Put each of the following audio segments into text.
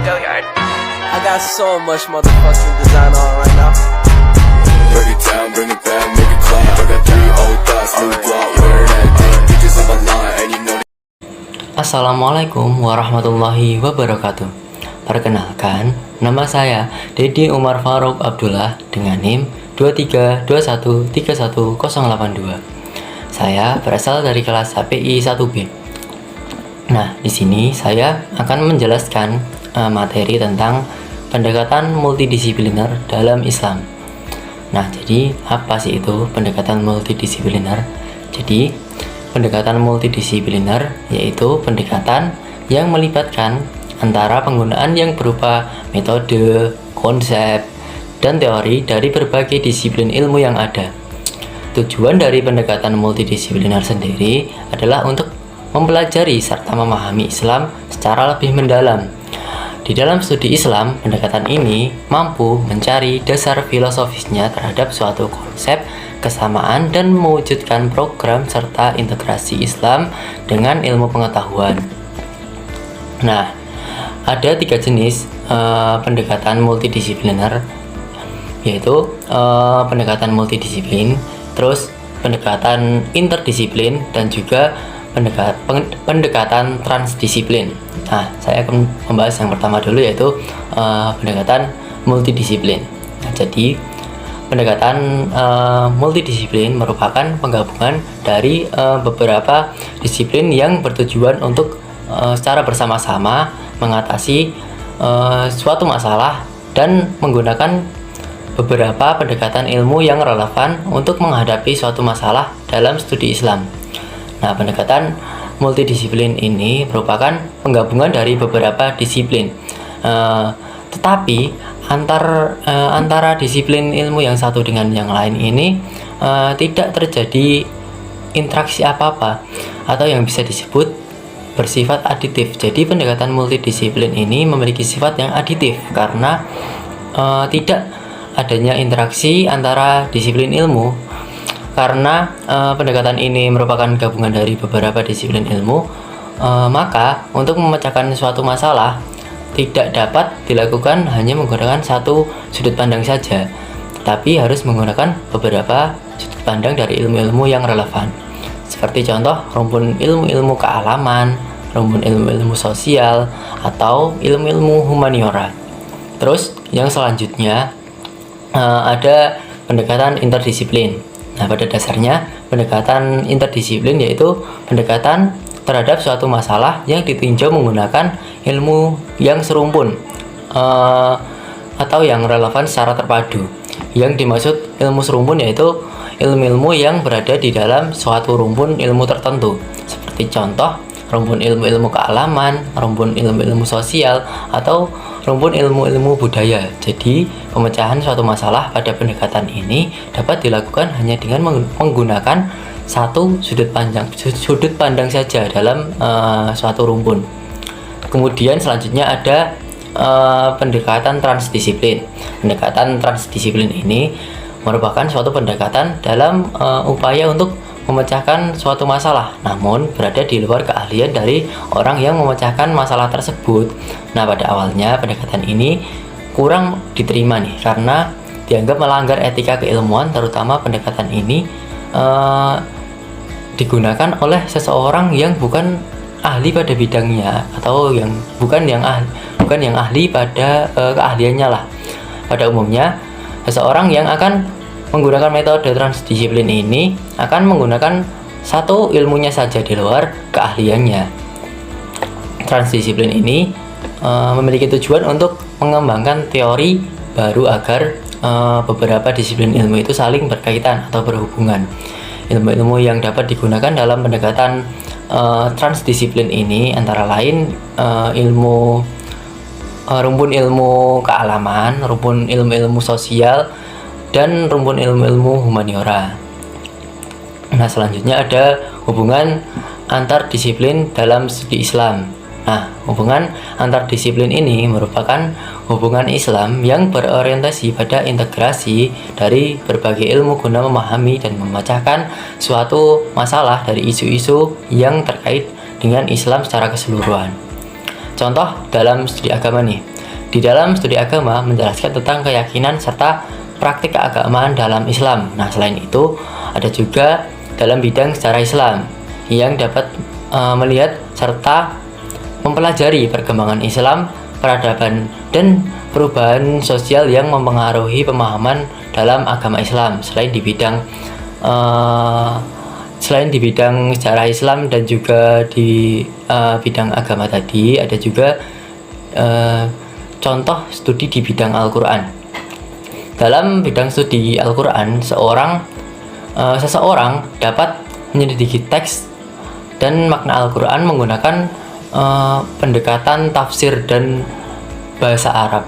I got so much motherfucking design on right now. Break it down, bring it back, make it clap. I got 3 old thoughts, new block, wear that thing. Bitches on my line, and you know. Assalamualaikum warahmatullahi wabarakatuh. Perkenalkan, nama saya Dedi Umar Faruk Abdullah dengan NIM 232131082. Saya berasal dari kelas HPI 1B. Nah, di sini saya akan menjelaskan materi tentang pendekatan multidisipliner dalam Islam. Nah, jadi apa sih itu pendekatan multidisipliner? Jadi, pendekatan multidisipliner yaitu pendekatan yang melibatkan antara penggunaan yang berupa metode, konsep, dan teori dari berbagai disiplin ilmu yang ada. Tujuan dari pendekatan multidisipliner sendiri adalah untuk mempelajari serta memahami Islam secara lebih mendalam. Di dalam studi Islam, pendekatan ini mampu mencari dasar filosofisnya terhadap suatu konsep, kesamaan, dan mewujudkan program serta integrasi Islam dengan ilmu pengetahuan. Nah, ada 3 jenis pendekatan multidisipliner, yaitu pendekatan multidisiplin, terus pendekatan interdisiplin, dan juga pendekatan transdisiplin. Nah, saya akan membahas yang pertama dulu, yaitu pendekatan multidisiplin. Nah, jadi pendekatan multidisiplin merupakan penggabungan dari beberapa disiplin yang bertujuan untuk secara bersama-sama mengatasi suatu masalah dan menggunakan beberapa pendekatan ilmu yang relevan untuk menghadapi suatu masalah dalam studi Islam. Nah, pendekatan multidisiplin ini merupakan penggabungan dari beberapa disiplin, tetapi antara disiplin ilmu yang satu dengan yang lain ini tidak terjadi interaksi apa-apa atau yang bisa disebut bersifat aditif. Jadi pendekatan multidisiplin ini memiliki sifat yang aditif karena tidak adanya interaksi antara disiplin ilmu. Karena pendekatan ini merupakan gabungan dari beberapa disiplin ilmu, maka untuk memecahkan suatu masalah tidak dapat dilakukan hanya menggunakan satu sudut pandang saja, tetapi harus menggunakan beberapa sudut pandang dari ilmu-ilmu yang relevan. Seperti contoh rumpun ilmu-ilmu kealaman, rumpun ilmu-ilmu sosial, atau ilmu-ilmu humaniora. Terus yang selanjutnya ada pendekatan interdisiplin. Nah, pada dasarnya pendekatan interdisiplin yaitu pendekatan terhadap suatu masalah yang ditinjau menggunakan ilmu yang serumpun atau yang relevan secara terpadu. Yang dimaksud ilmu serumpun yaitu ilmu-ilmu yang berada di dalam suatu rumpun ilmu tertentu. Seperti contoh rumpun ilmu-ilmu kealaman, rumpun ilmu-ilmu sosial, atau rumpun ilmu-ilmu budaya. Jadi, pemecahan suatu masalah pada pendekatan ini dapat dilakukan hanya dengan menggunakan satu sudut pandang saja dalam suatu rumpun. Kemudian selanjutnya ada pendekatan transdisiplin. Pendekatan transdisiplin ini merupakan suatu pendekatan dalam upaya untuk memecahkan suatu masalah, namun berada di luar keahlian dari orang yang memecahkan masalah tersebut. Nah, pada awalnya pendekatan ini kurang diterima nih, karena dianggap melanggar etika keilmuan, terutama pendekatan ini digunakan oleh seseorang yang bukan ahli pada bidangnya, atau yang bukan yang ahli pada keahliannya lah. Pada umumnya, seseorang yang akan menggunakan metode transdisiplin ini akan menggunakan satu ilmunya saja di luar keahliannya. Transdisiplin ini memiliki tujuan untuk mengembangkan teori baru agar beberapa disiplin ilmu itu saling berkaitan atau berhubungan. Ilmu-ilmu yang dapat digunakan dalam pendekatan transdisiplin ini antara lain rumpun ilmu kealaman, rumpun ilmu-ilmu sosial, dan rumpun ilmu-ilmu humaniora. Nah, selanjutnya ada hubungan antar disiplin dalam studi Islam. Nah, hubungan antar disiplin ini merupakan hubungan Islam yang berorientasi pada integrasi dari berbagai ilmu guna memahami dan memecahkan suatu masalah dari isu-isu yang terkait dengan Islam secara keseluruhan. Contoh dalam studi agama nih, di dalam studi agama menjelaskan tentang keyakinan serta praktik keagamaan dalam Islam. Nah, selain itu ada juga dalam bidang sejarah Islam yang dapat melihat serta mempelajari perkembangan Islam, peradaban, dan perubahan sosial yang mempengaruhi pemahaman dalam agama Islam. Selain di bidang sejarah Islam dan juga di bidang agama tadi, ada juga contoh studi di bidang Al-Quran. Dalam bidang studi Al-Quran, seseorang dapat menyelidiki teks dan makna Al-Quran menggunakan pendekatan tafsir dan bahasa Arab.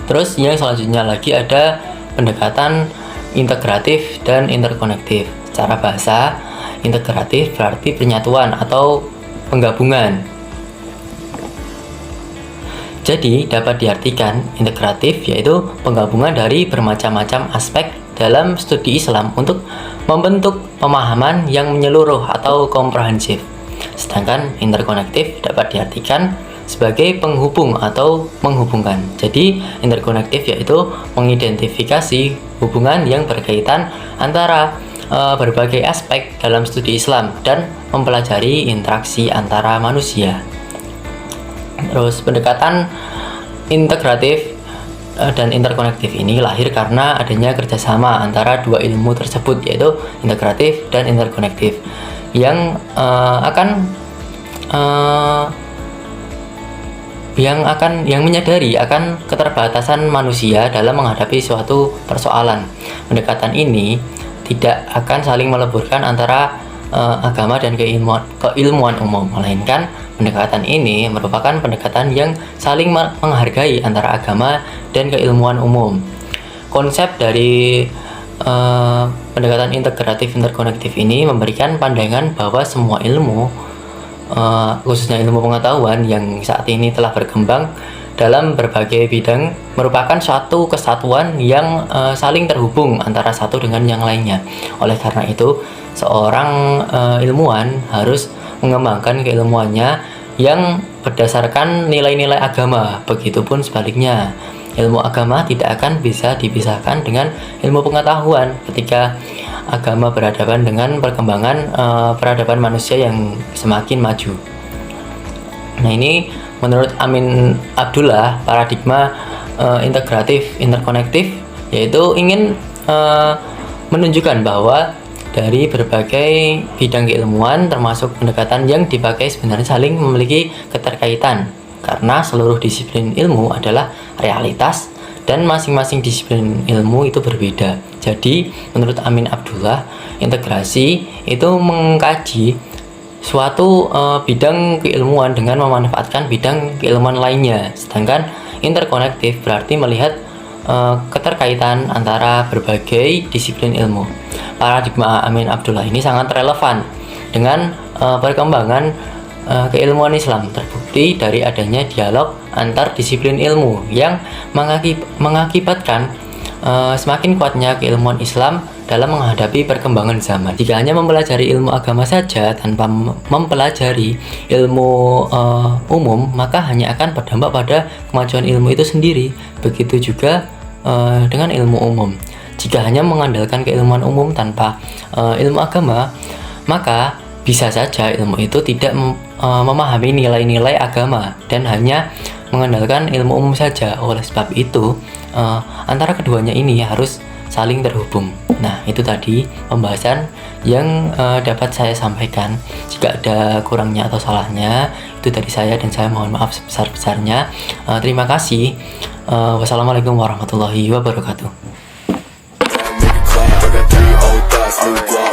Terus yang selanjutnya lagi ada pendekatan integratif dan interkonektif. Secara bahasa, integratif berarti penyatuan atau penggabungan. Jadi dapat diartikan integratif yaitu penggabungan dari bermacam-macam aspek dalam studi Islam untuk membentuk pemahaman yang menyeluruh atau komprehensif. Sedangkan interkonektif dapat diartikan sebagai penghubung atau menghubungkan. Jadi interkonektif yaitu mengidentifikasi hubungan yang berkaitan antara berbagai aspek dalam studi Islam dan mempelajari interaksi antara manusia. Terus pendekatan integratif dan interkonektif ini lahir karena adanya kerjasama antara dua ilmu tersebut, yaitu integratif dan interkonektif, yang menyadari akan keterbatasan manusia dalam menghadapi suatu persoalan. Pendekatan ini tidak akan saling meleburkan antara agama dan keilmuan umum, melainkan pendekatan ini merupakan pendekatan yang saling menghargai antara agama dan keilmuan umum. Konsep dari pendekatan integratif interkonektif ini memberikan pandangan bahwa semua ilmu, khususnya ilmu pengetahuan yang saat ini telah berkembang dalam berbagai bidang, merupakan suatu kesatuan yang saling terhubung antara satu dengan yang lainnya. Oleh karena itu, seorang ilmuwan harus mengembangkan keilmuannya yang berdasarkan nilai-nilai agama. Begitupun sebaliknya, ilmu agama tidak akan bisa dipisahkan dengan ilmu pengetahuan ketika agama berhadapan dengan perkembangan peradaban manusia yang semakin maju. Nah, ini menurut Amin Abdullah, paradigma integratif interkonektif yaitu ingin menunjukkan bahwa dari berbagai bidang keilmuan termasuk pendekatan yang dipakai sebenarnya saling memiliki keterkaitan karena seluruh disiplin ilmu adalah realitas dan masing-masing disiplin ilmu itu berbeda. Jadi menurut Amin Abdullah, integrasi itu mengkaji suatu bidang keilmuan dengan memanfaatkan bidang keilmuan lainnya, sedangkan interkonektif berarti melihat keterkaitan antara berbagai disiplin ilmu. Paradigma Amin Abdullah ini sangat relevan dengan perkembangan keilmuan Islam, terbukti dari adanya dialog antar disiplin ilmu yang mengakibatkan semakin kuatnya keilmuan Islam dalam menghadapi perkembangan zaman. Jika hanya mempelajari ilmu agama saja tanpa mempelajari ilmu umum, maka hanya akan berdampak pada kemajuan ilmu itu sendiri. Begitu juga dengan ilmu umum. Jika hanya mengandalkan keilmuan umum tanpa ilmu agama, maka bisa saja ilmu itu tidak memahami nilai-nilai agama dan hanya mengandalkan ilmu umum saja. Oleh sebab itu, antara keduanya ini harus saling terhubung. Nah, itu tadi pembahasan yang dapat saya sampaikan. Jika ada kurangnya atau salahnya, itu dari saya dan saya mohon maaf sebesar-besarnya. Terima kasih. Wassalamualaikum warahmatullahi wabarakatuh. Make it clap. I got 3 old thoughts, new guap.